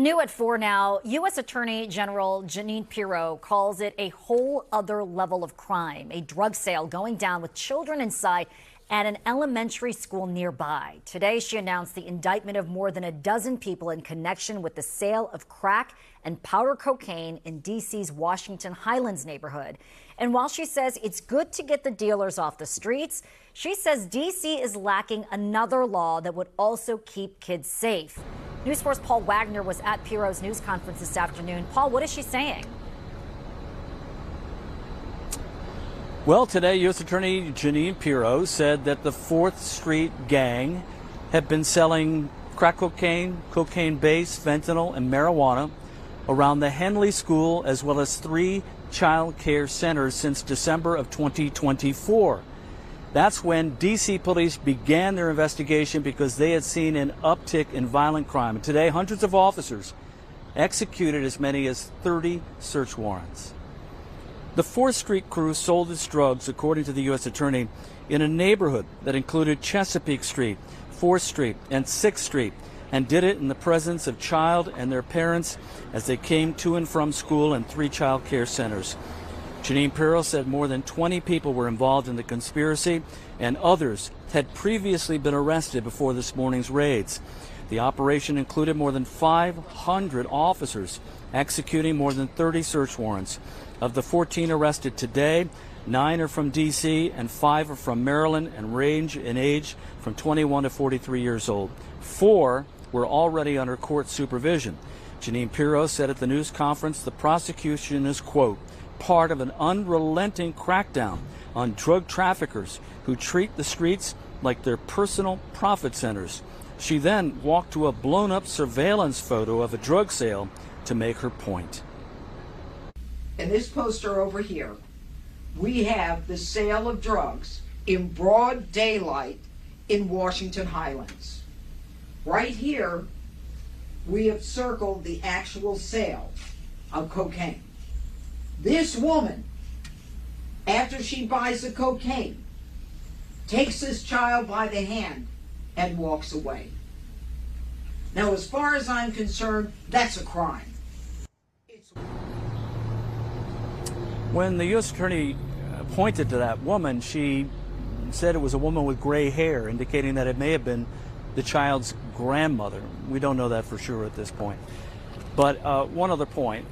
New at 4 now, U.S. Attorney General Jeanine Pirro calls it a whole other level of crime, a drug sale going down with children inside at an elementary school nearby. Today, she announced the indictment of more than a dozen people in connection with the sale of crack and powder cocaine in D.C.'s Washington Highlands neighborhood. And while she says it's good to get the dealers off the streets, she says D.C. is lacking another law that would also keep kids safe. News 4's Paul Wagner was at Pirro's news conference this afternoon. Paul, what is she saying? Well, today, U.S. Attorney Jeanine Pirro said that the 4th Street gang had been selling crack cocaine, cocaine base, fentanyl, and marijuana around the Henley School as well as 3 child care centers since December of 2024. That's when D.C. police began their investigation because they had seen an uptick in violent crime. And today, hundreds of officers executed as many as 30 search warrants. The 4th Street crew sold its drugs, according to the U.S. Attorney, in a neighborhood that included Chesapeake Street, 4th Street, and 6th Street, and did it in the presence of child and their parents as they came to and from school and 3 child care centers. Jeanine Pirro said more than 20 people were involved in the conspiracy, and others had previously been arrested before this morning's raids. The operation included more than 500 officers executing more than 30 search warrants. Of the 14 arrested today, 9 are from D.C. and 5 are from Maryland and range in age from 21 to 43 years old. 4 were already under court supervision. Jeanine Pirro said at the news conference the prosecution is, quote, part of an unrelenting crackdown on drug traffickers who treat the streets like their personal profit centers. She then walked to a blown-up surveillance photo of a drug sale to make her point. In this poster over here, we have the sale of drugs in broad daylight in Washington Highlands. Right here, we have circled the actual sale of cocaine. This woman, after she buys the cocaine, takes this child by the hand and walks away. Now, as far as I'm concerned, that's a crime. When the U.S. Attorney pointed to that woman, she said it was a woman with gray hair, indicating that it may have been the child's grandmother. We don't know that for sure at this point. But one other point.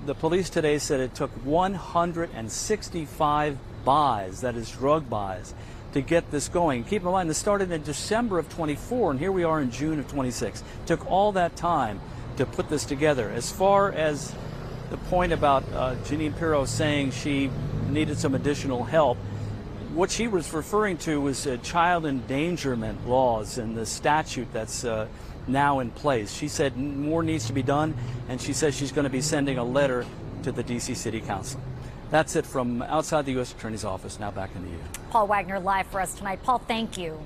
The police today said it took 165 buys, that is drug buys, to get this going. Keep in mind, this started in December of 24, and here we are in June of 26. It took all that time to put this together. As far as the point about Jeanine Pirro saying she needed some additional help, what she was referring to was child endangerment laws and the statute that's now in place. She said more needs to be done, and she says she's going to be sending a letter to the D.C. City Council. That's it from outside the U.S. Attorney's office. Now back into you. Paul Wagner live for us tonight. Paul, thank you.